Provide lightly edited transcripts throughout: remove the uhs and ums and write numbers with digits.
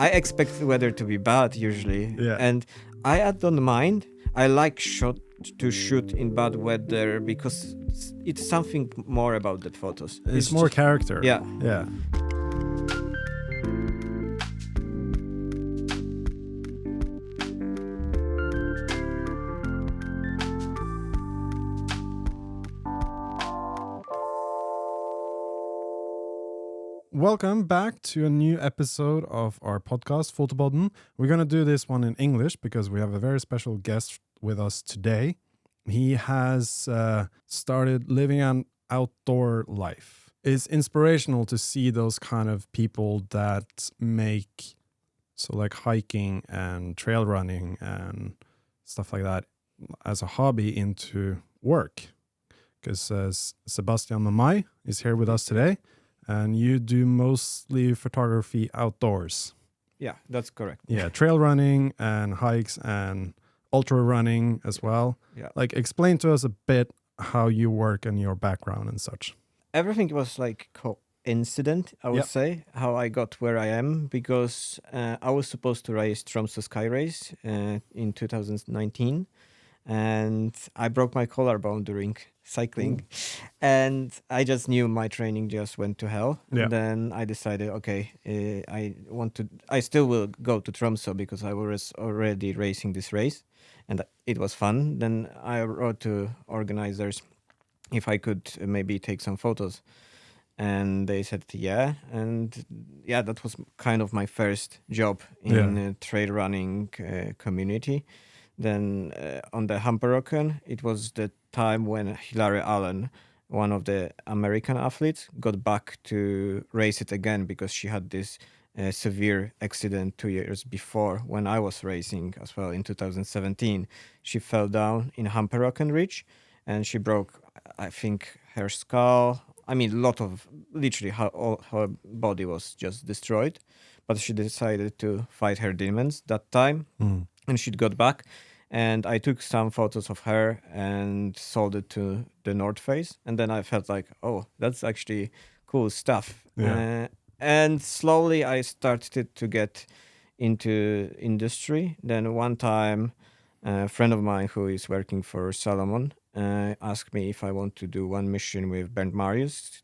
I expect the weather to be bad usually. Yeah. And I don't mind. I like to shoot in bad weather because it's something more about the photos. It's more character. Yeah. Yeah. Welcome back to a new episode of our podcast, Fotopodden. We're going to do this one in English because we have a very special guest with us today. He has started living an outdoor life. It's inspirational to see those kind of people that make, so like hiking and trail running and stuff like that as a hobby into work. Because Sebastian Mamaj is here with us today. And you do mostly photography outdoors. Yeah, that's correct. Yeah, trail running and hikes and ultra running as well. Yeah. Like, explain to us a bit how you work and your background and such. Everything was like coincident, I would say, how I got where I am, because I was supposed to race Tromsø Sky Race in 2019. And I broke my collarbone during cycling. And I just knew my training just went to hell. Yeah. And then I decided, okay, I still will go to Tromsø because I was already racing this race and it was fun. Then I wrote to organizers if I could maybe take some photos. And they said, yeah. And yeah, that was kind of my first job in trail running community. Then on the Hamperokken, it was the time when Hilary Allen, one of the American athletes, got back to race it again because she had this severe accident 2 years before when I was racing as well in 2017. She fell down in Hamperokken Ridge and she broke, I think, her skull. I mean, literally her body was just destroyed. But she decided to fight her demons that time. And she got back, and I took some photos of her and sold it to the North Face. And then I felt like, oh, that's actually cool stuff. Yeah. And slowly I started to get into industry. Then one time, a friend of mine who is working for Salomon asked me if I want to do one mission with Bernd Marius.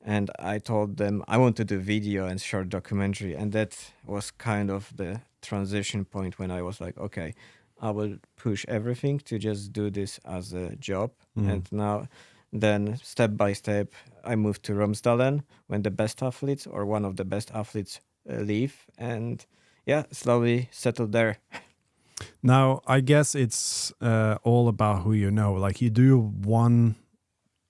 And I told them I want to do video and short documentary. And that was kind of the transition point when I was like, okay, I will push everything to just do this as a job. And now, then step by step, I moved to Romsdalen when the best athletes or one of the best athletes leave. And yeah, slowly settled there. Now, I guess it's all about who you know. Like, you do one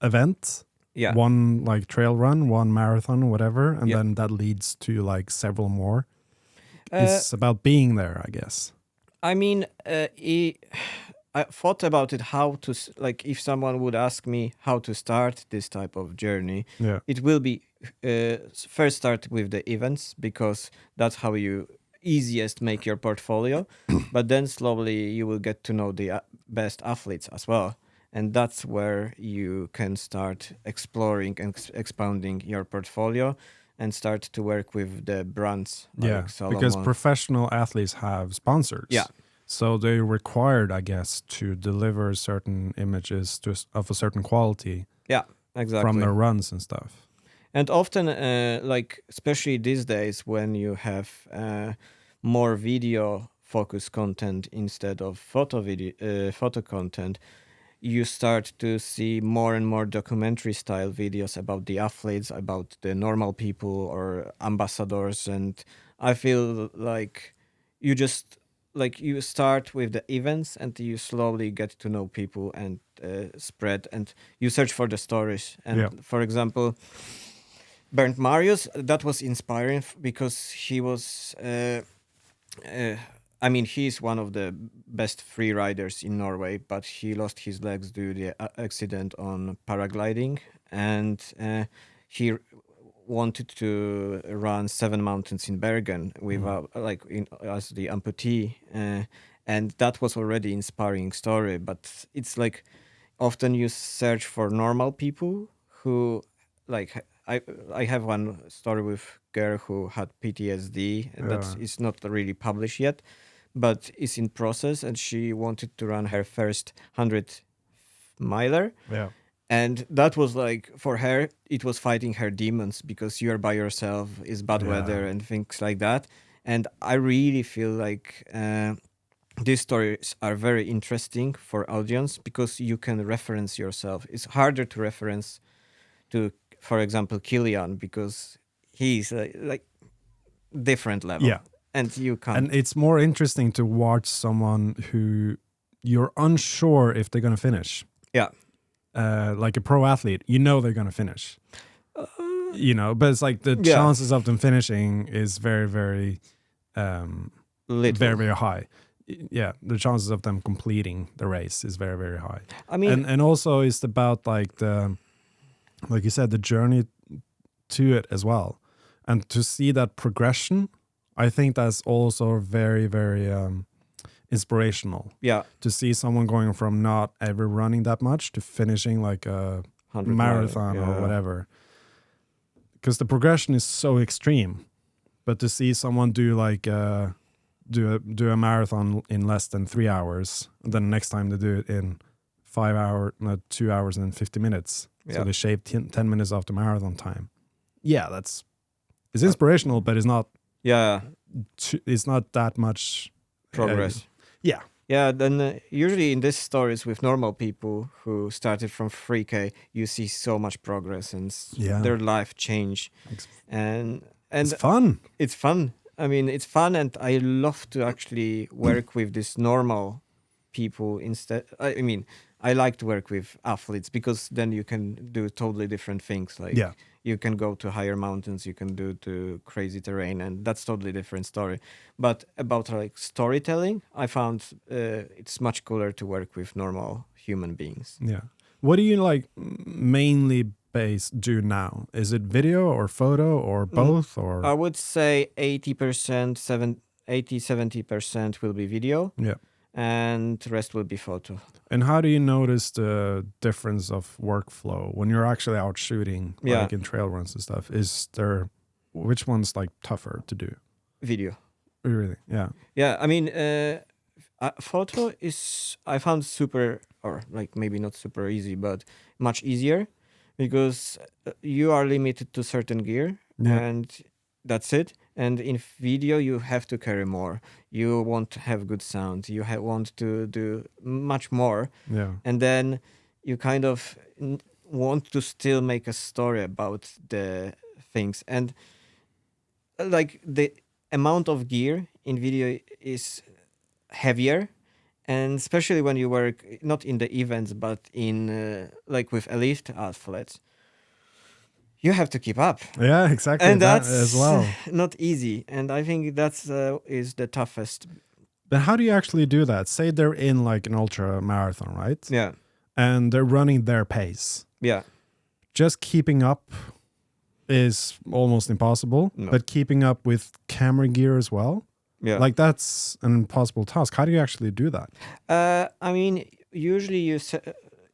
event. Yeah. One like trail run, one marathon, whatever, and then that leads to like several more. It's about being there, I guess. I mean, I thought about it, how to, like, if someone would ask me how to start this type of journey, it will be first start with the events because that's how you easiest make your portfolio. But then slowly you will get to know the best athletes as well. And that's where you can start exploring and expounding your portfolio and start to work with the brands like Salomon. Because professional athletes have sponsors. Yeah. So they're required, I guess, to deliver certain images of a certain quality. Yeah, exactly. From their runs and stuff. And often, like, especially these days when you have more video-focused content instead of photo content, you start to see more and more documentary-style videos about the athletes, about the normal people or ambassadors. And I feel like you start with the events and you slowly get to know people and spread, and you search for the stories. And for example, Bernd Marius, that was inspiring because he was... I mean, he's one of the best free riders in Norway, but he lost his legs due to the accident on paragliding, and he wanted to run 7 mountains in Bergen without, as the amputee, and that was already inspiring story. But it's like often you search for normal people who like I have one story with girl who had PTSD, and that is not really published yet, but it's in process, and she wanted to run her first 100-miler. Yeah. And that was like, for her, it was fighting her demons, because you're by yourself, it's bad weather and things like that. And I really feel like these stories are very interesting for audience, because you can reference yourself. It's harder to reference to, for example, Kilian, because he's like different level. Yeah. And you can't. And it's more interesting to watch someone who you're unsure if they're going to finish. Yeah. Like a pro athlete, you know they're going to finish. You know, but it's like the chances of them finishing is very, very, very, very high. Yeah, the chances of them completing the race is very, very high. I mean, and also it's about like you said, the journey to it as well, and to see that progression. I think that's also very, very inspirational. Yeah. To see someone going from not ever running that much to finishing like a marathon or whatever. Because the progression is so extreme. But to see someone do like do a marathon in less than 3 hours, and then next time they do it in 2 hours and 50 minutes. Yeah. So they shave 10 minutes off the marathon time. Yeah, it's inspirational, but it's not. Yeah. It's not that much Progress. Yeah. Yeah, then usually in these stories with normal people who started from 3K, you see so much progress and their life change. And it's fun. It's fun. I mean, it's fun, and I love to actually work with these normal people instead. I mean, I like to work with athletes, because then you can do totally different things. Like you can go to higher mountains, you can do to crazy terrain, and that's totally different story. But about like storytelling, I found it's much cooler to work with normal human beings. Yeah. What do you like mainly do now? Is it video or photo or both? Or I would say 70% will be video. Yeah. And the rest will be photo. And how do you notice the difference of workflow when you're actually out shooting, like in trail runs and stuff? Which one's like tougher to do? Video. Really? Yeah. Yeah, I mean, photo is, I found super, or like maybe not super easy, but much easier, because you are limited to certain gear and that's it. And in video, you have to carry more. You want to have good sound. You want to do much more. Yeah. And then you kind of want to still make a story about the things. And like the amount of gear in video is heavier. And especially when you work not in the events, but in like with elite athletes, you have to keep up. Yeah, exactly. And that's as well not easy. And I think that's is the toughest. But how do you actually do that? Say they're in like an ultra marathon, right? Yeah. And they're running their pace. Yeah. Just keeping up is almost impossible. No. But keeping up with camera gear as well. Yeah. Like that's an impossible task. How do you actually do that? I mean, usually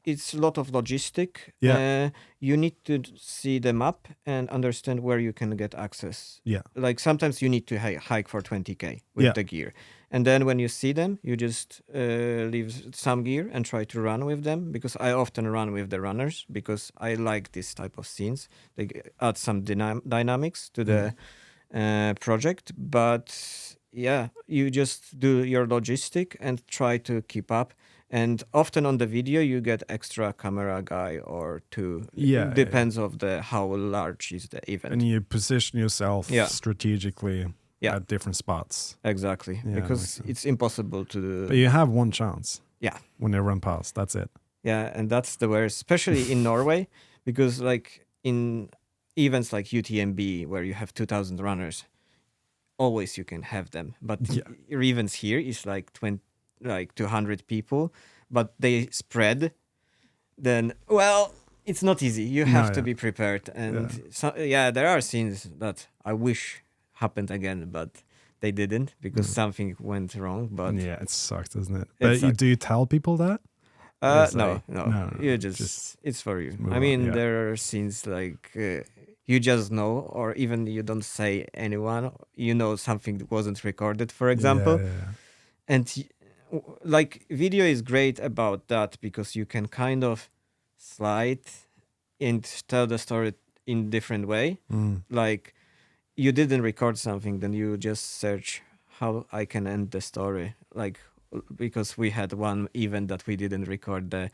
it's a lot of logistic. Yeah. You need to see the map and understand where you can get access. Yeah. Like sometimes you need to hike for 20K with the gear. And then when you see them, you just leave some gear and try to run with them, because I often run with the runners, because I like this type of scenes. They add some dynamics to the project. But yeah, you just do your logistic and try to keep up. And often on the video, you get extra camera guy or two. Yeah, Depends of how large is the event. And you position yourself strategically at different spots. Exactly. Yeah, because it's impossible to do. But you have one chance. Yeah. When they run past, that's it. Yeah, and that's the worst, especially in Norway, because like in events like UTMB, where you have 2,000 runners, always you can have them. But your events here is like 200 people, but they spread, then, well, it's not easy. You have to be prepared. And there are scenes that I wish happened again, but they didn't, because something went wrong. But yeah, it sucked, doesn't it? But do you tell people that? No. You just it's for you. I mean, there are scenes like you just know, or even you don't say anyone, you know something wasn't recorded, for example. Yeah. And like video is great about that because you can kind of slide and tell the story in different way. Like you didn't record something, then you just search how I can end the story. Like because we had one event that we didn't record the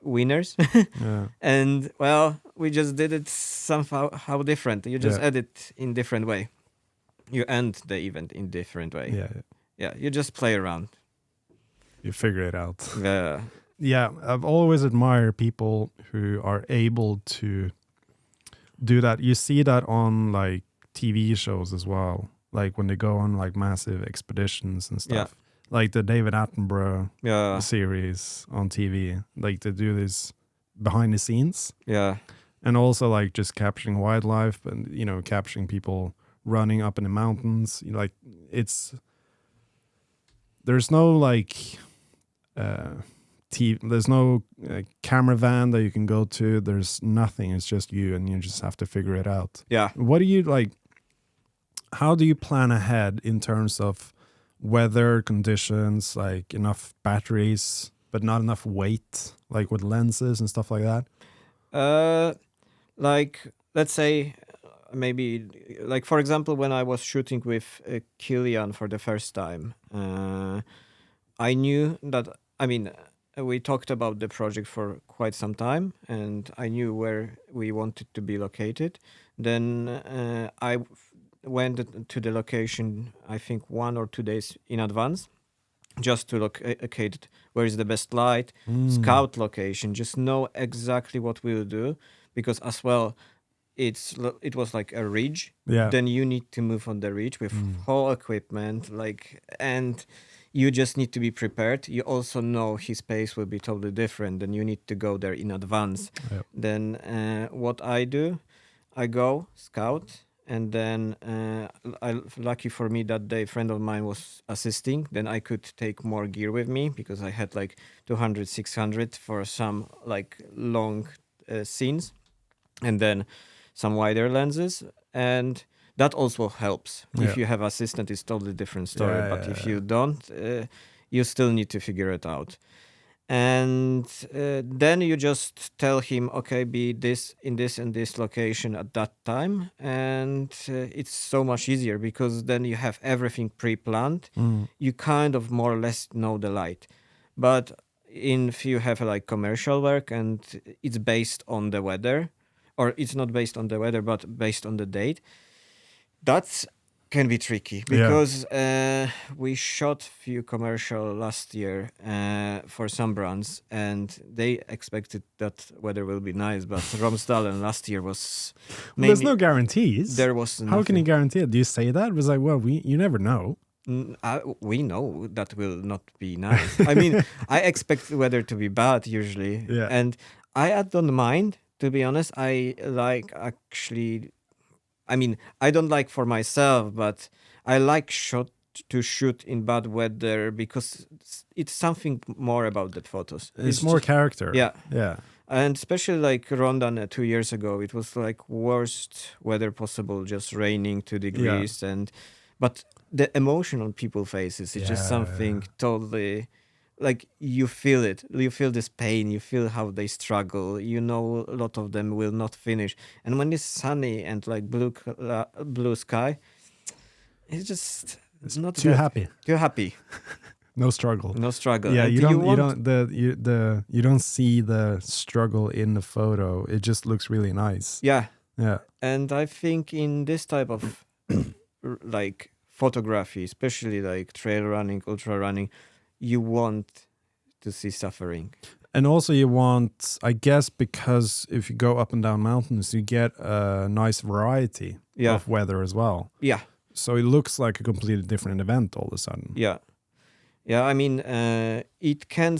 winners. Yeah. And well, we just did it somehow how different. You just Yeah. edit in different way. You end the event in different way. Yeah. Yeah, you just play around. You figure it out. Yeah. Yeah, I've always admired people who are able to do that. You see that on like TV shows as well, like when they go on like massive expeditions and stuff. Like the David Attenborough series on TV, like they do this behind the scenes. Yeah. And also like just capturing wildlife and, you know, capturing people running up in the mountains. Like there's no like there's no camera van that you can go to. There's nothing. It's just you, and you just have to figure it out. Yeah. What do you like? How do you plan ahead in terms of weather conditions, like enough batteries, but not enough weight, like with lenses and stuff like that? Like let's say maybe like for example when I was shooting with Kilian for the first time, I knew that we talked about the project for quite some time, and I knew where we wanted to be located. Then I went to the location, I think 1 or 2 days in advance, just to locate where is the best light, scout location, just know exactly what we'll do, because as well, it was like a ridge. Yeah. Then you need to move on the ridge with whole equipment, and you just need to be prepared. You also know his pace will be totally different, and you need to go there in advance. Yep. Then what I do, I go scout, and then lucky for me that day, a friend of mine was assisting. Then I could take more gear with me because I had like 200, 600 for some like long scenes, and then some wider lenses, and that also helps. Yeah. If you have assistant, it's totally different story. But if you don't, you still need to figure it out. And then you just tell him, okay, be this in this and this location at that time, and it's so much easier because then you have everything pre-planned. You kind of more or less know the light. But if you have like commercial work and it's based on the weather, or it's not based on the weather but based on the date, that can be tricky because we shot few commercial last year for some brands, and they expected that weather will be nice, but Romsdalen last year was Well, there's no guarantees. There was How can you guarantee it? Do you say that? It was like, well, you never know. We know that will not be nice. I mean, I expect weather to be bad usually, and I don't mind, to be honest. I like actually, I mean, I don't like for myself, but I like to shoot in bad weather because it's something more about the photos. It's more just, character. Yeah. And especially like Hvordan 2 years ago, it was like worst weather possible, just raining 2 degrees, but the emotion on people's faces is just something totally, like you feel it. You feel this pain. You feel how they struggle. You know, a lot of them will not finish. And when it's sunny and like blue sky, it's just not too happy. Too happy. No struggle. No struggle. Yeah, and you don't see the struggle in the photo. It just looks really nice. Yeah. Yeah. And I think in this type of like photography, especially like trail running, ultra running, you want to see suffering. And also you want, I guess, because if you go up and down mountains, you get a nice variety of weather as well. Yeah. So it looks like a completely different event all of a sudden. Yeah. Yeah, I mean, it can,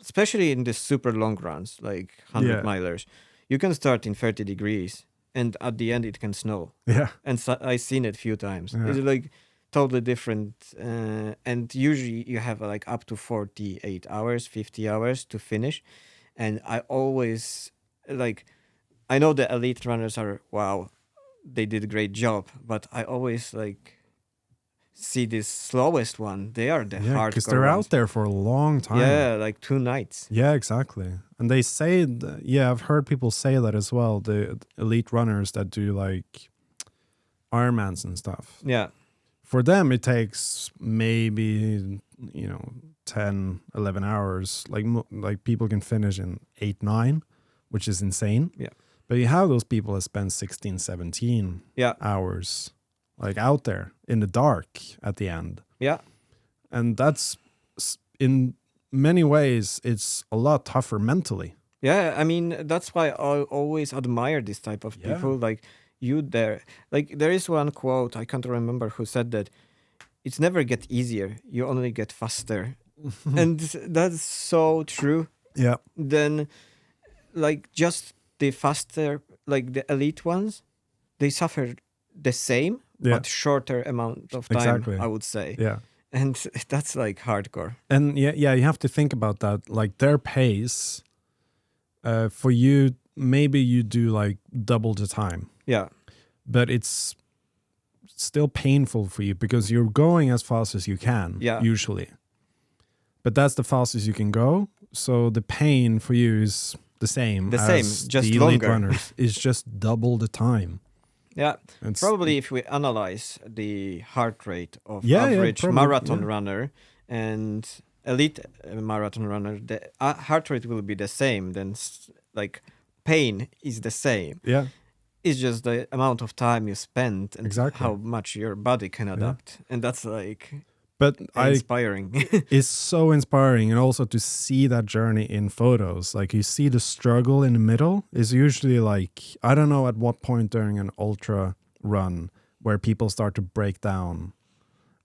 especially in the super long runs, like 100 milers, you can start in 30 degrees and at the end it can snow. Yeah. And so I've seen it a few times. Yeah. It's like totally different. And usually you have like up to 48 hours, 50 hours to finish. And I always I know the elite runners are, wow, they did a great job, but I always like see this slowest one. They are the hardcore because they're ones. out there for a long time. Yeah, like 2 nights. Yeah, exactly. And they say, I've heard people say that as well. The elite runners that do like Ironmans and stuff. Yeah, For them, it takes maybe 10, 11 hours. Like people can finish in 8, 9, which is insane. yeah, But you have those people that spend 16, 17 yeah, hours like out there in the dark at the end. yeah, And that's in many ways, it's a lot tougher mentally. yeah. I mean, that's why I always admire this type of Yeah. people. Like you there. Like there is one quote, I can't remember who said that. It's never get easier. You only get faster. And that's so true. Yeah. Then like just the faster, like the elite ones, they suffer the same, Yeah. but shorter amount of time, Exactly. I would say. Yeah. And that's like hardcore. And yeah, you have to think about that. Like their pace, for you, maybe you do like double the time, Yeah, but it's still painful for you because you're going as fast as you can, Yeah. usually. But that's the fastest you can go. So the pain for you is the same. The same, as just the elite longer. runners. It's just double the time. yeah. It's, Probably if we analyze the heart rate of Yeah, yeah, average probably, marathon yeah. runner and elite marathon runner, the heart rate will be the same. Then like pain is the same. Yeah, It's just the amount of time you spend and Exactly. how much your body can adapt. And that's like but inspiring. it's so inspiring, and also to see that journey in photos. Like you see the struggle in the middle is usually like, I don't know at what point during an ultra run where people start to break down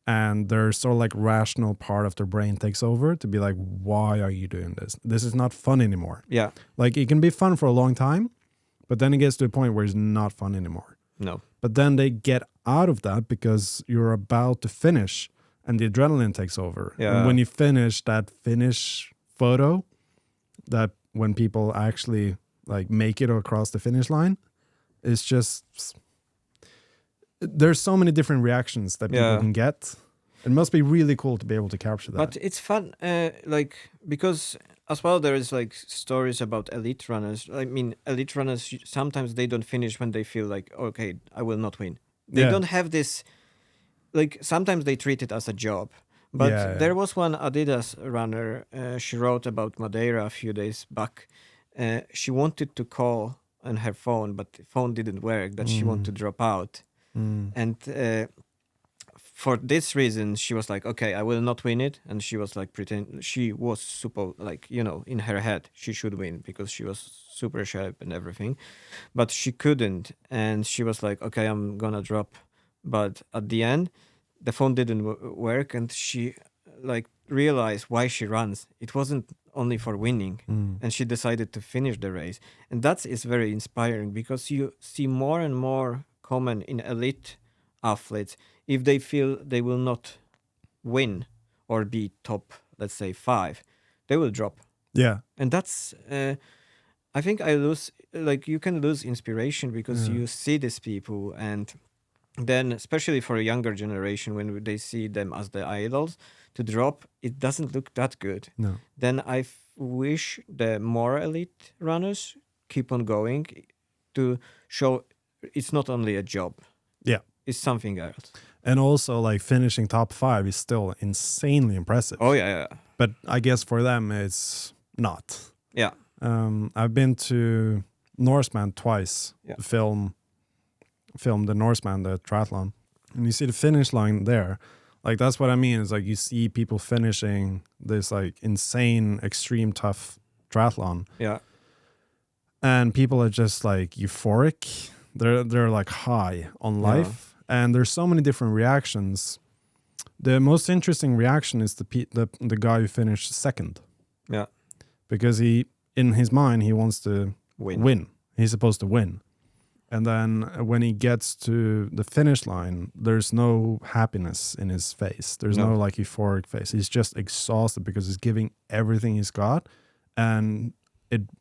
and there's sort of like rational part of their brain takes over to be like, why are you doing this? This is not fun anymore. Yeah. Like it can be fun for a long time, but then it gets to a point where it's not fun anymore. No. But then they get out of that because you're about to finish and the adrenaline takes over. Yeah. And when you finish that finish photo, that when people actually like make it across the finish line, it's just, there's so many different reactions that people Yeah. can get. It must be really cool to be able to capture that. But it's fun, like, because as well there is like stories about elite runners. I mean, elite runners, sometimes they don't finish when they feel like, okay, I will not win. They Yeah. don't have this, like, sometimes they treat it as a job. But Yeah. there was one Adidas runner, she wrote about Madeira a few days back. She wanted to call on her phone, but the phone didn't work, that she wanted to drop out. And for this reason, she was like, okay, I will not win it. And she was like, she was super, like, you know, in her head, she should win because she was super sharp and everything. But she couldn't. And she was like, okay, I'm gonna drop. But at the end, the phone didn't work. And she like realized why she runs. It wasn't only for winning. And she decided to finish the race. And that is very inspiring because you see more and more common in elite athletes. If they feel they will not win or be top, let's say 5, they will drop. Yeah. And that's, I think you can lose inspiration because you see these people, and then especially for a younger generation, when they see them as the idols, to drop, it doesn't look that good. No. Then I wish the more elite runners keep on going to show it's not only a job. Yeah. It's something else. And also, like, finishing top 5 is still insanely impressive. Oh, yeah. But I guess for them, it's not. Yeah. I've been to Norseman twice Yeah. to film the Norseman, the triathlon. And you see the finish line there. Like, that's what I mean. It's like you see people finishing this, like, insane, extreme, tough triathlon. Yeah. And people are just, like, euphoric. They're like, high on life. And there's so many different reactions. The most interesting reaction is the guy who finished second. Yeah. Because in his mind, he wants to Win. He's supposed to win. And then when he gets to the finish line, there's no happiness in his face. There's no like euphoric face. He's just exhausted because he's giving everything he's got. And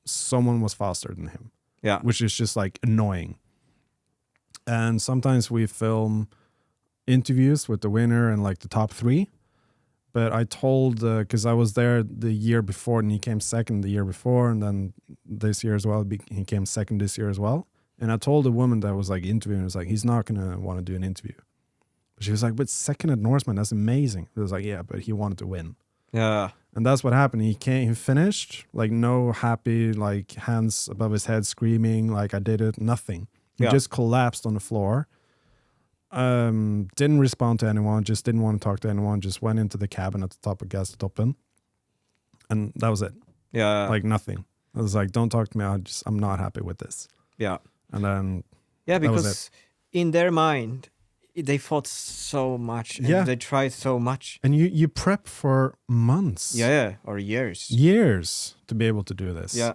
someone was faster than him. Yeah. which is just like annoying. And sometimes we film interviews with the winner and like the top 3. But I told, because I was there the year before and he came second the year before, and then this year as well, he came second this year as well. And I told the woman that was like interviewing, was like, he's not going to want to do an interview. She was like, but second at Norseman, that's amazing. I was like, yeah, but he wanted to win. Yeah. And that's what happened. He finished, like no happy, like hands above his head screaming, like I did it, nothing. He just collapsed on the floor. Didn't respond to anyone, just didn't want to talk to anyone, just went into the cabin at the top of Gastotoppen. And that was it. Yeah. Like nothing. I was like, don't talk to me. I'm not happy with this. Yeah. And then because in their mind, they fought so much and they tried so much. And you prep for months. Yeah, or years. Years to be able to do this. Yeah.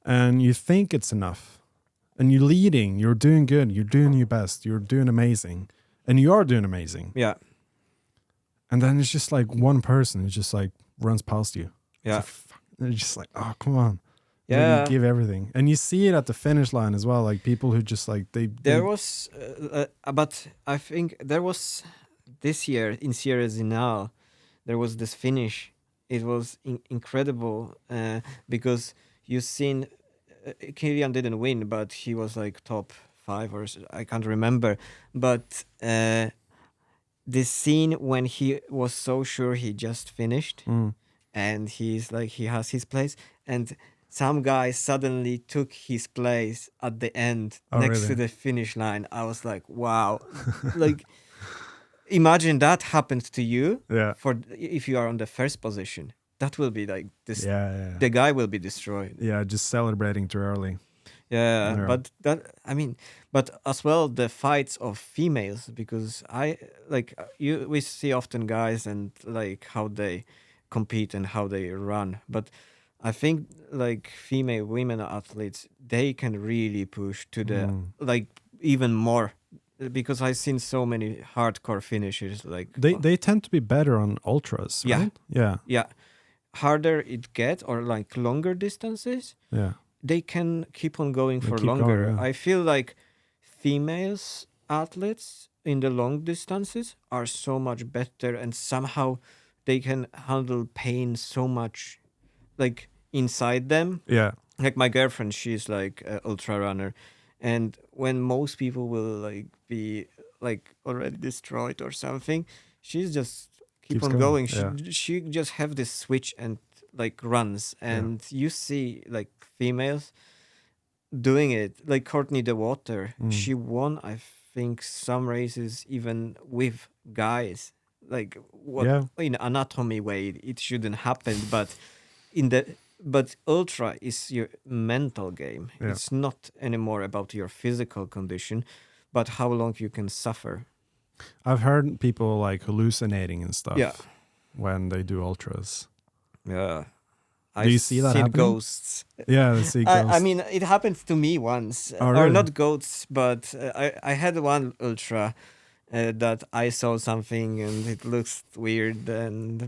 And you think it's enough. And you're leading, you're doing good, you're doing your best, you're doing amazing. And you are doing amazing. Yeah. And then it's just like one person who just like runs past you. Yeah. And it's just like, oh, come on. Yeah. You give everything. And you see it at the finish line as well. Like people who just like, There was, but I think there was this year in Sierra, there was this finish. It was incredible because you've seen, Kilian didn't win, but he was like top 5 or I can't remember. But this scene when he was so sure he just finished and he's like, he has his place and some guy suddenly took his place at the end next to the finish line. I was like, wow. Like, imagine that happened to you if you are on the first position. That will be like this. The guy will be destroyed. Yeah, just celebrating too early. Yeah, but as well the fights of females, because we see often guys and like how they compete and how they run, but I think like female women athletes, they can really push to the like even more, because I've seen so many hardcore finishers. Like they tend to be better on ultras, right? Yeah. Harder it gets, or like longer distances, they can keep on going for longer. Going, I feel like females athletes in the long distances are so much better, and somehow they can handle pain so much like inside them. Like my girlfriend, she's like an ultra runner, and when most people will like be like already destroyed or something, she's just keeps on going. She just have this switch and like runs, and you see like females doing it. Like Courtney the Water, she won I think some races even with guys. Like what in anatomy way it shouldn't happen, but but ultra is your mental game. It's not anymore about your physical condition, but how long you can suffer. I've heard people like hallucinating and stuff when they do ultras. Yeah. Do you see that happening? Ghosts. Yeah, I see ghosts. I mean, it happened to me once. Oh, really? Or not ghosts, but I had one ultra that I saw something and it looks weird.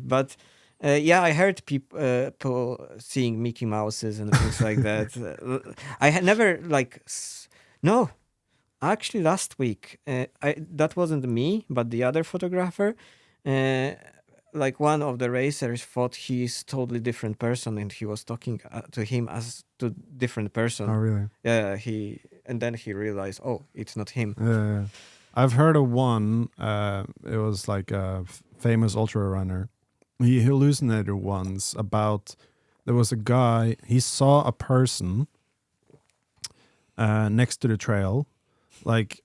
But I heard people seeing Mickey Mouses and things like that. I had never like... No. Actually, last week, that wasn't me, but the other photographer, like one of the racers thought he's totally different person, and he was talking to him as to different person. Oh, really? Yeah, and then he realized, oh, it's not him. Yeah. I've heard of one. It was like a famous ultra runner. He hallucinated once about there was a guy. He saw a person next to the trail, like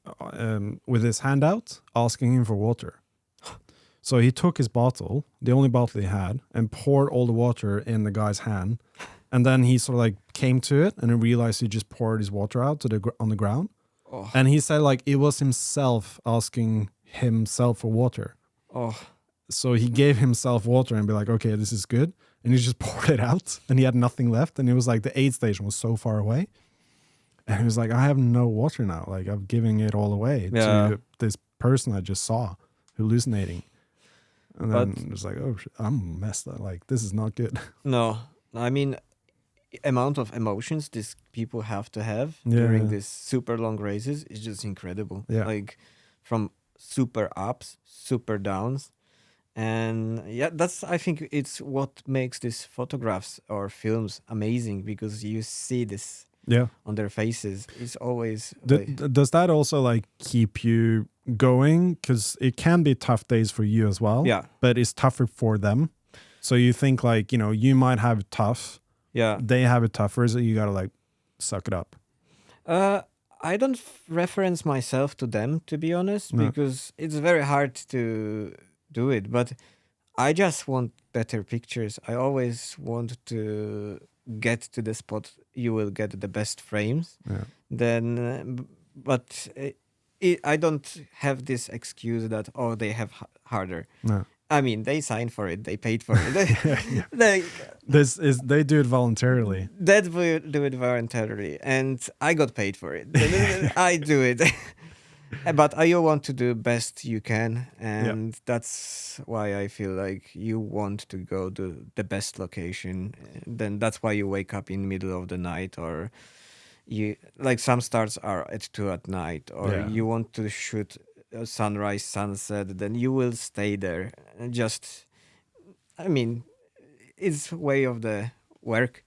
with his hand out, asking him for water. So he took his bottle, the only bottle he had, and poured all the water in the guy's hand. And then he sort of like came to it and he realized he just poured his water out on the ground. Oh. And he said like it was himself asking himself for water. Oh. So he gave himself water and be like, okay, this is good. And he just poured it out and he had nothing left. And it was like the aid station was so far away. And he was like, I have no water now. Like I'm giving it all away to this person I just saw hallucinating. And then it was like, oh, I'm messed up. Like, this is not good. No, I mean, amount of emotions these people have to have Yeah. during these super long races is just incredible. Yeah. Like from super ups, super downs. And yeah, that's, I think it's what makes these photographs or films amazing, because you see this Yeah. on their faces. It's always Does that also like keep you going? Because it can be tough days for you as well. yeah, But it's tougher for them. So you think like, you know, you might have it tough. yeah. They have it tougher. So you got to like suck it up. I don't reference myself to them, to be honest, No. because it's very hard to do it. But I just want better pictures. I always want to get to the spot you will get the best frames. Yeah. Then, but I don't have this excuse that, oh, they have harder. No. I mean, they signed for it. They paid for it. They do it voluntarily. They do it voluntarily, and I got paid for it. I do it. But you want to do best you can, and that's why I feel like you want to go to the best location. Then that's why you wake up in the middle of the night, or you like some starts are at 2 at night, or you want to shoot a sunrise, sunset. Then you will stay there. And just, I mean, it's way of the work.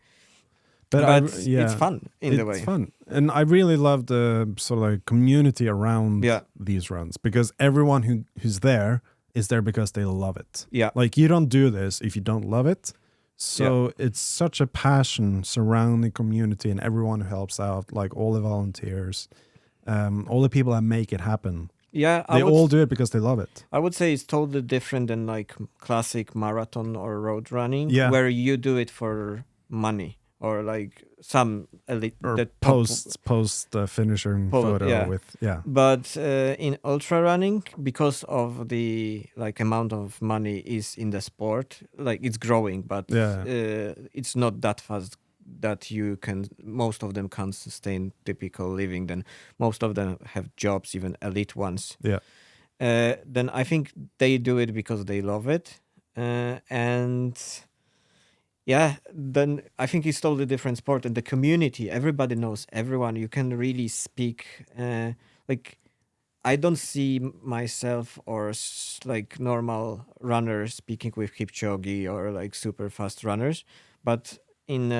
But it's fun in the way. It's fun. And I really love the sort of like community around these runs, because everyone who's there is there because they love it. Yeah. Like you don't do this if you don't love it. So it's such a passion surrounding community and everyone who helps out, like all the volunteers, all the people that make it happen. Yeah, they all do it because they love it. I would say it's totally different than like classic marathon or road running, where you do it for money. Or like some elite or post finisher photo with But in ultra running, because of the like amount of money is in the sport, like it's growing, but it's not that fast that most of them can sustain typical living. Then most of them have jobs, even elite ones. Then I think they do it because they love it, and. Yeah, then I think it's totally different sport, and the community, everybody knows everyone. You can really speak. Like, I don't see myself or like normal runners speaking with Kipchoge or like super fast runners, but in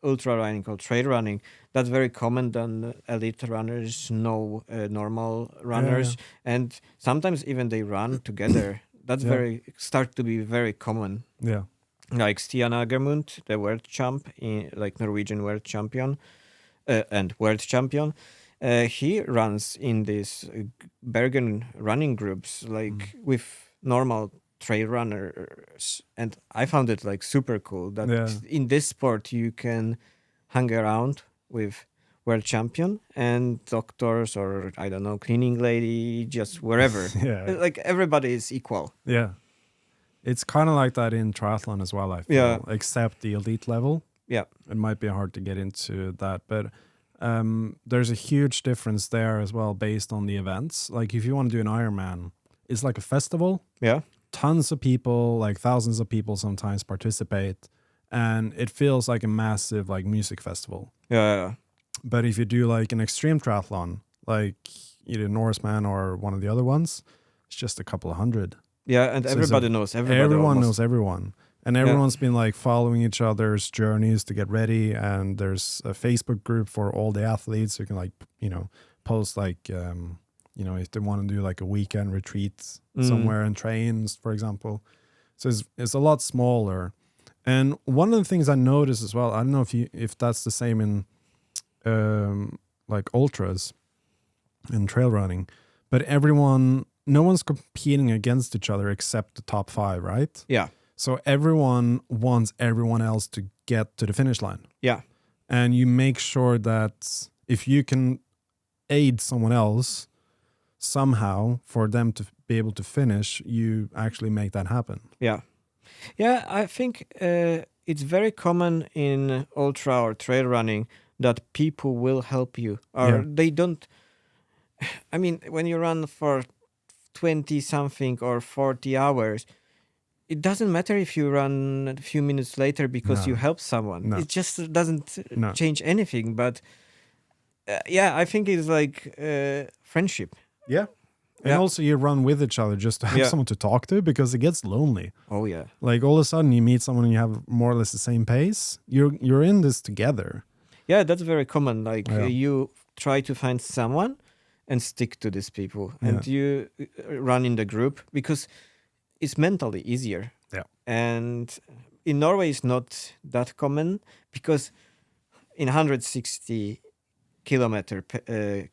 ultra running or trail running, that's very common. Then elite runners know normal runners, and sometimes even they run together. That's start to be very common. Yeah. Like Stian Agermund, the world champ, like Norwegian world champion and world champion, he runs in these Bergen running groups, like with normal trail runners, and I found it like super cool that in this sport you can hang around with world champion and doctors or I don't know, cleaning lady, just wherever. Like everybody is equal. Yeah. It's kind of like that in triathlon as well, I feel, except the elite level. Yeah. It might be hard to get into that, but there's a huge difference there as well based on the events. Like if you want to do an Ironman, it's like a festival. Yeah. Tons of people, like thousands of people sometimes participate, and it feels like a massive like music festival. Yeah. But if you do like an extreme triathlon, like either Norseman or one of the other ones, it's just a couple of hundred. Yeah, and everybody knows everybody. Everyone knows everyone. And everyone's been like following each other's journeys to get ready. And there's a Facebook group for all the athletes who can like, you know, post like, you know, if they want to do like a weekend retreat somewhere and trains, for example. So it's a lot smaller. And one of the things I noticed as well, I don't know if that's the same in like ultras and trail running, but no one's competing against each other except the top 5, right? Yeah. So everyone wants everyone else to get to the finish line. Yeah. And you make sure that if you can aid someone else somehow for them to be able to finish, you actually make that happen. Yeah. Yeah, I think it's very common in ultra or trail running that people will help you. Or they don't... I mean, when you run for 20 something or 40 hours, it doesn't matter if you run a few minutes later because you help someone. No. It just doesn't No. change anything. But I think it's like friendship. Yeah. And Yeah. also you run with each other just to have someone to talk to, because it gets lonely. Oh yeah. Like all of a sudden you meet someone and you have more or less the same pace. You're in this together. Yeah, that's very common. Like Yeah. you try to find someone and stick to these people, and you run in the group because it's mentally easier. Yeah. And in Norway, it's not that common because in 160 kilometer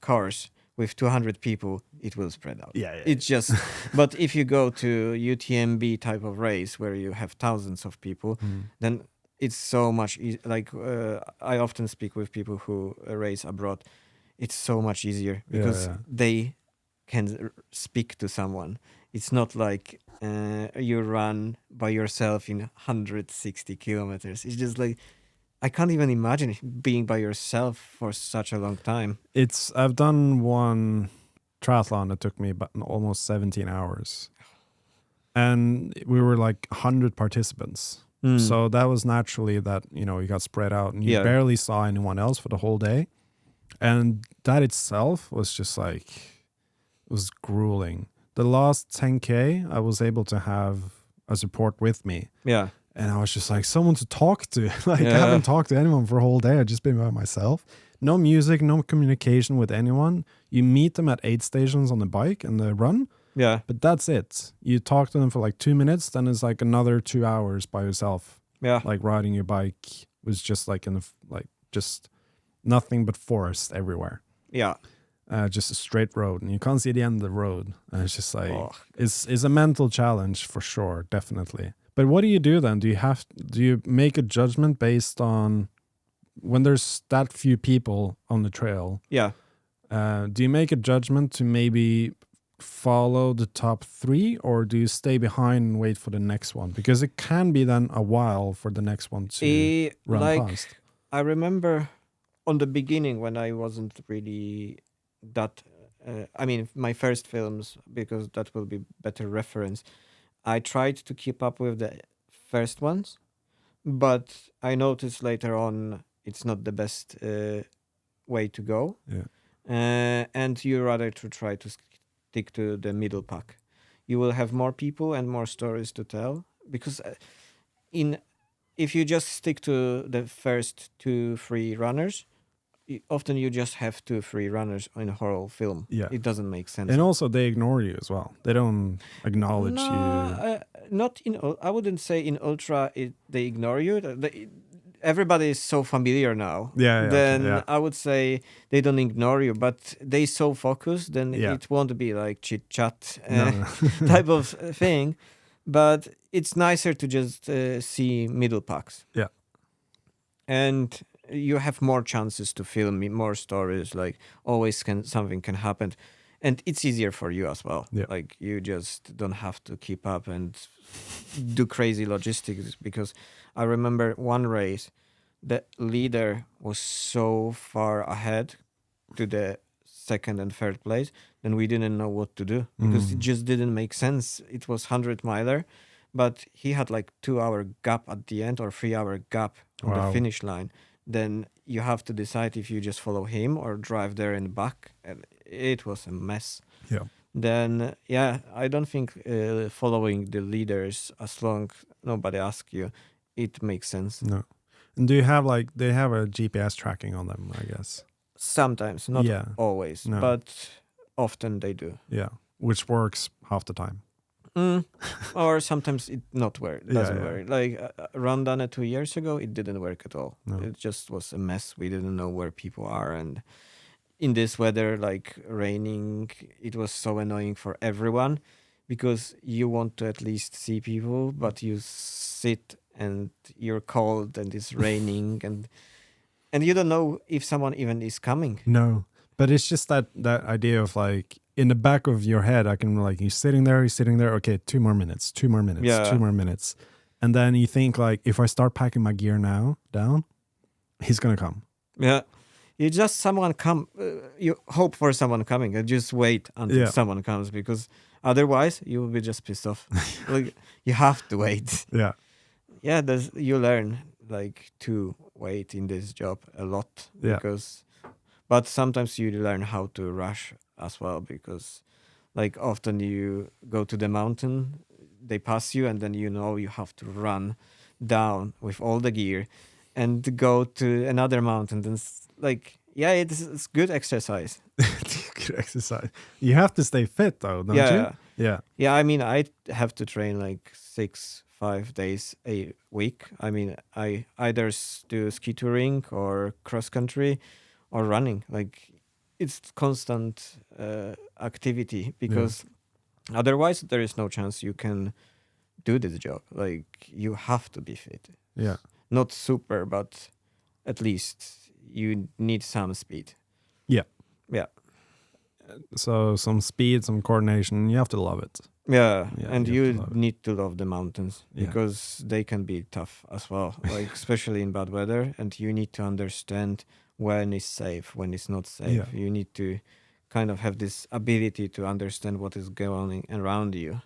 cars with 200 people, it will spread out. Yeah. It's just, but if you go to UTMB type of race where you have thousands of people, then it's so much like I often speak with people who race abroad. It's so much easier because they can speak to someone. It's not like you run by yourself in 160 kilometers. It's just like I can't even imagine being by yourself for such a long time. I've done one triathlon that took me about almost 17 hours. And we were like 100 participants. So that was naturally that, you got spread out and you barely saw anyone else for the whole day. And that itself was just like, it was grueling. The last 10K, I was able to have a support with me. Yeah. And I was just like, someone to talk to. I haven't talked to anyone for a whole day. I've just been by myself. No music, no communication with anyone. You meet them at aid stations on the bike and the run. Yeah. But that's it. You talk to them for like 2 minutes, then it's like another 2 hours by yourself. Yeah. Like riding your bike was just like just nothing but forest everywhere. Yeah. Just a straight road, and you can't see the end of the road. And it's just like it's a mental challenge for sure, definitely. But what do you do then? Do you make a judgment based on when there's that few people on the trail? Yeah. Do you make a judgment to maybe follow the top 3, or do you stay behind and wait for the next one? Because it can be then a while for the next one to run past. I remember on the beginning when I wasn't really that my first films, because that will be better reference, I tried to keep up with the first ones, but I noticed later on it's not the best way to go. And you rather to try to stick to the middle pack. You will have more people and more stories to tell, because if you just stick to the first 2-3 runners, often you just have 2-3 runners in a whole film. It doesn't make sense. And also they ignore you as well. They don't acknowledge you. Not in. I wouldn't say in ultra they ignore you. Everybody is so familiar now. Then I would say they don't ignore you, but they so focused. Then it won't be like chit chat type of thing. But it's nicer to just see middle packs. Yeah. And you have more chances to film more stories. Like always, something can happen, and it's easier for you as well. Like you just don't have to keep up and do crazy logistics. Because I remember one race, the leader was so far ahead to the second and third place, then we didn't know what to do, because it just didn't make sense. It was 100-miler, but he had like 2-hour gap at the end or 3-hour gap on the finish line. Then you have to decide if you just follow him or drive there and back. And it was a mess. Then I don't think following the leaders, as long nobody asks you, it makes sense. No. And do you have they have a GPS tracking on them, I guess? Sometimes, not always, but often they do. Yeah, which works half the time. Or sometimes it doesn't work. Like Hvordan 2 years ago, it didn't work at all. No. It just was a mess. We didn't know where people are, and in this weather, like raining, it was so annoying for everyone, because you want to at least see people, but you sit and you're cold and it's raining and you don't know if someone even is coming. No, but it's just that idea of like, in the back of your head, I can like, he's sitting there. Okay, 2 more minutes, 2 more minutes, 2 more minutes. And then you think like, if I start packing my gear now down, he's going to come. Yeah. You just you hope for someone coming and just wait until someone comes, because Otherwise, you will be just pissed off. Like, you have to wait. Yeah. Yeah, you learn like to wait in this job a lot Yeah. but sometimes you learn how to rush as well, because like often you go to the mountain, they pass you, and then you have to run down with all the gear and go to another mountain. Then it's good exercise. Good exercise. You have to stay fit though, don't Yeah. you? Yeah. Yeah, I mean, I have to train like 5 days a week. I mean, I either do ski touring or cross country or running. Like, it's constant activity, because otherwise there is no chance you can do this job. Like, you have to be fit. Yeah. Not super, but at least you need some speed. Yeah. Yeah. So some speed, some coordination, you have to love it. Yeah, Yeah, and you have to you love it. need to love the mountains, Yeah. because they can be tough as well, like especially in bad weather, and you need to understand when it's safe, when it's not safe. Yeah. You need to kind of have this ability to understand what is going around you.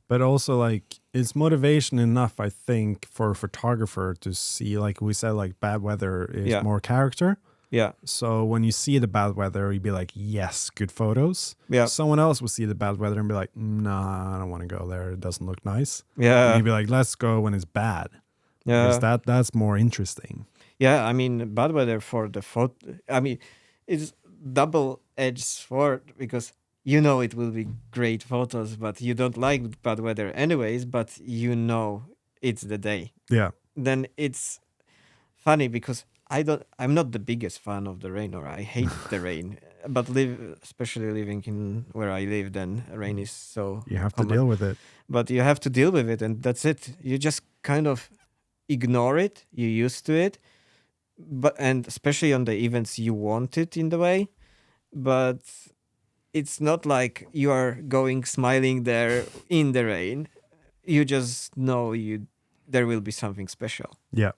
But also, like, it's motivation enough, I think, for a photographer to see, like we said, like bad weather is Yeah. more character. Yeah, So when you see the bad weather, you'd be like, yes, good photos. yeah, Someone else will see the bad weather and be like, nah, I don't want to go there. It doesn't look nice. And yeah, you'd be like, let's go when it's bad. yeah. Because that's more interesting. Yeah, I mean, bad weather for the photo. I mean, it's double-edged sword, because it will be great photos, but you don't like bad weather anyways. But it's the day. Yeah. Then it's funny, because I'm not the biggest fan of the rain, or I hate the rain. But especially living in where I live, then rain is so You have to common. deal with it. But you have to deal with it, and that's it. You just kind of ignore it. You're used to it, and especially on the events you want it in the way. But it's not like you are going smiling there in the rain. You just know there will be something special. Yeah.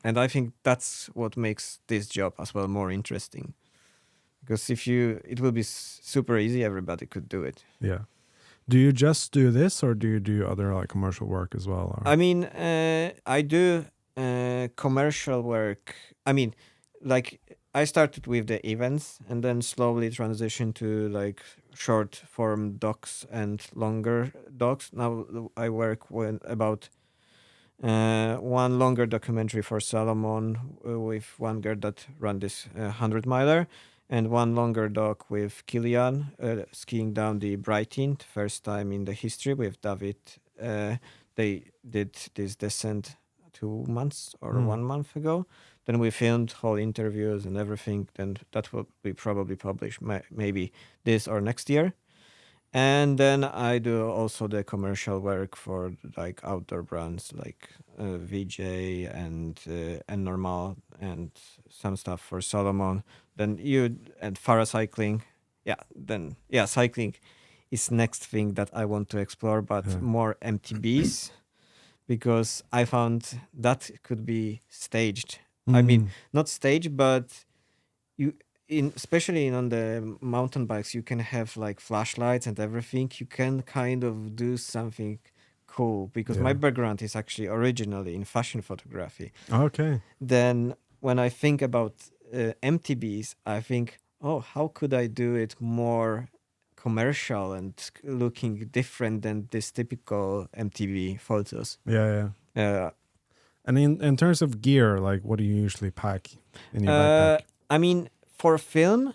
And I think that's what makes this job as well more interesting. Because it will be super easy, everybody could do it. Yeah. Do you just do this, or do you do other like commercial work as well? Or? I mean, I do commercial work. I mean, like, I started with the events and then slowly transitioned to like short form docs and longer docs. Now I work about one longer documentary for Salomon with one girl that ran this 100-miler, and one longer doc with Kilian skiing down the Brighton, first time in the history with David. They did this descent 2 months or 1 month ago. Then we filmed whole interviews and everything. Then that will be probably published maybe this or next year. And then I do also the commercial work for like outdoor brands like VJ and Normal, and some stuff for Salomon. Then and Farah cycling. Cycling is next thing that I want to explore, but more MTBs, because I found that could be staged. I mean, not staged, but especially on the mountain bikes, you can have like flashlights and everything. You can kind of do something cool, because my background is actually originally in fashion photography. Okay. Then when I think about MTBs, I think, how could I do it more commercial and looking different than this typical MTB photos? Yeah. And in terms of gear, like, what do you usually pack in your backpack? I mean, for film,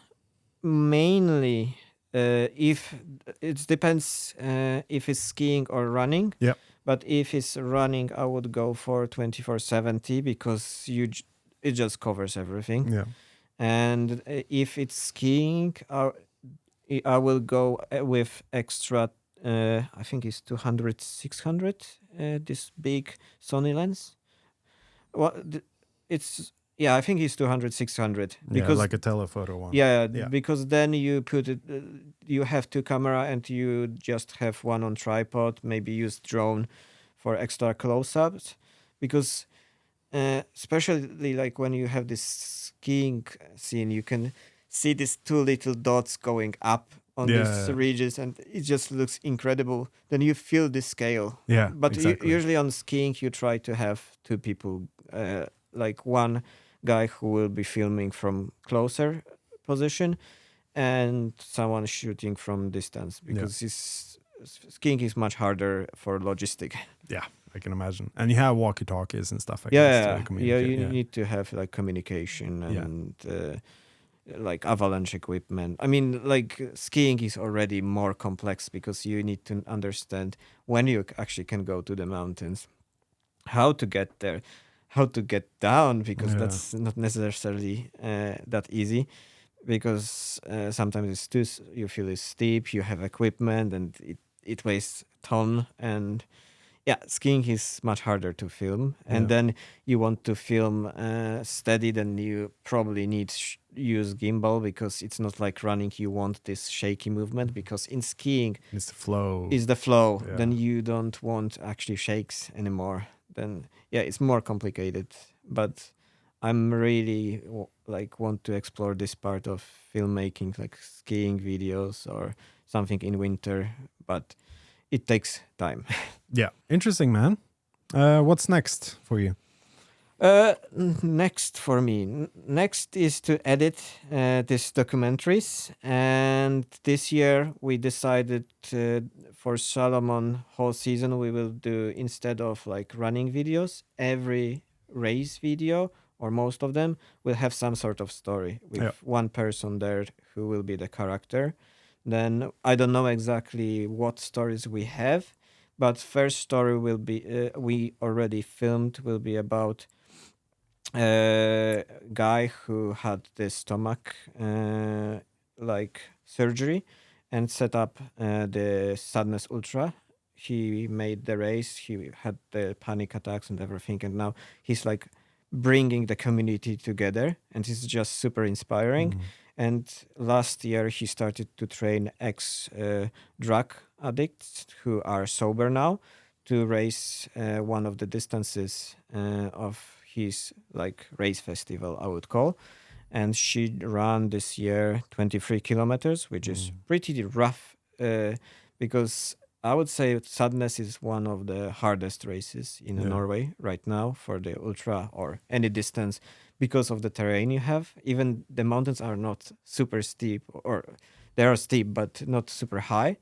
mainly, if it depends if it's skiing or running. Yeah. But if it's running, I would go for 2470, because it just covers everything. Yeah. And if it's skiing, I will go with extra. I think it's 200, 600. This big Sony lens. Well, I think it's 200, 600. Because like a telephoto one. Yeah, because then you put it. You have two camera, and you just have one on tripod. Maybe use drone for extra close-ups, because especially like when you have this skiing scene, you can see these two little dots going up on these ridges, and it just looks incredible. Then you feel the scale. Yeah, But exactly. usually on skiing, you try to have two people, like one guy who will be filming from closer position and someone shooting from distance, because skiing is much harder for logistic. Yeah, I can imagine. And you have walkie-talkies and stuff like this to communicate. You need to have like communication and like avalanche equipment. I mean, like skiing is already more complex because you need to understand when you actually can go to the mountains, how to get there, how to get down, because that's not necessarily that easy. Because sometimes you feel it's steep, you have equipment, and it weighs a ton. And skiing is much harder to film. And then you want to film steady, then you probably need use gimbal, because it's not like running. You want this shaky movement, because in skiing it's the flow. Yeah. Then you don't want actually shakes anymore. Then it's more complicated. But I'm really want to explore this part of filmmaking, like skiing videos or something in winter, but it takes time. Yeah, interesting, man. What's next for you? Next for me, next is to edit these documentaries, and this year we decided for Salomon whole season we will do, instead of like running videos, every race video or most of them will have some sort of story with one person there who will be the character. Then I don't know exactly what stories we have, but first story will be we already filmed, will be about a guy who had the stomach like surgery and set up the Sadness Ultra. He made the race, he had the panic attacks and everything, and now he's like bringing the community together, and it's just super inspiring. And last year he started to train drug addicts who are sober now to race one of the distances of his like race festival, I would call. And she ran this year 23 kilometers, which is pretty rough because I would say Sadness is one of the hardest races in Norway right now for the ultra or any distance, because of the terrain you have. Even the mountains are not super steep, or they are steep but not super high,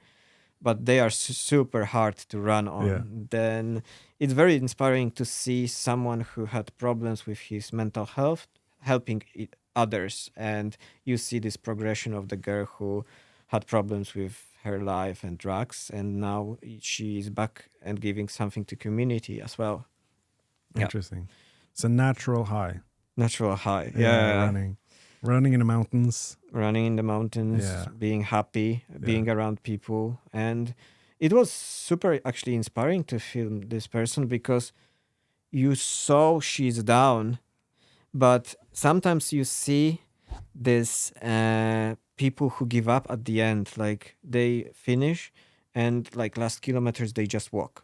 but they are super hard to run on. Then it's very inspiring to see someone who had problems with his mental health helping others, and you see this progression of the girl who had problems with her life and drugs, and now she is back and giving something to community as well. Interesting. It's a natural high. Running in the mountains, being happy, being around people. And it was super actually inspiring to film this person, because you saw she's down, but sometimes you see this people who give up at the end, like they finish and like last kilometers they just walk.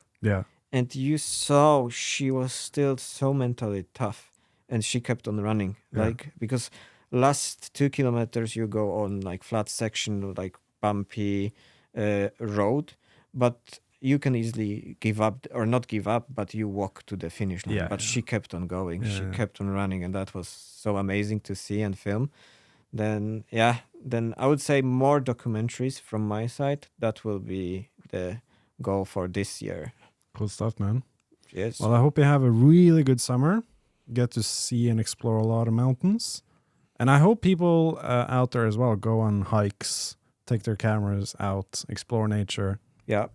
And you saw she was still so mentally tough, and she kept on running, like, because last 2 kilometers you go on like flat section, like bumpy road, but you can easily give up, or not give up, but you walk to the finish line. But she kept on going, she kept on running, and that was so amazing to see and film. Then I would say more documentaries from my side. That will be the goal for this year. Cool stuff, man. Yes. Well, I hope you have a really good summer. Get to see and explore a lot of mountains. And I hope people out there as well go on hikes, take their cameras out, explore nature. Yeah.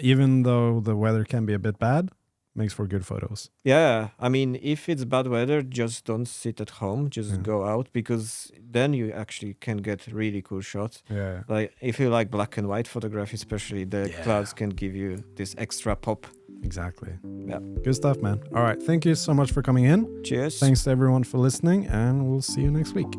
Even though the weather can be a bit bad, makes for good photos. Yeah, I mean, if it's bad weather, just don't sit at home, just go out, because then you actually can get really cool shots. Like if you like black and white photography, especially, the clouds can give you this extra pop. Exactly. Yeah. Good stuff, man. All right. Thank you so much for coming in. Cheers. Thanks to everyone for listening, and we'll see you next week.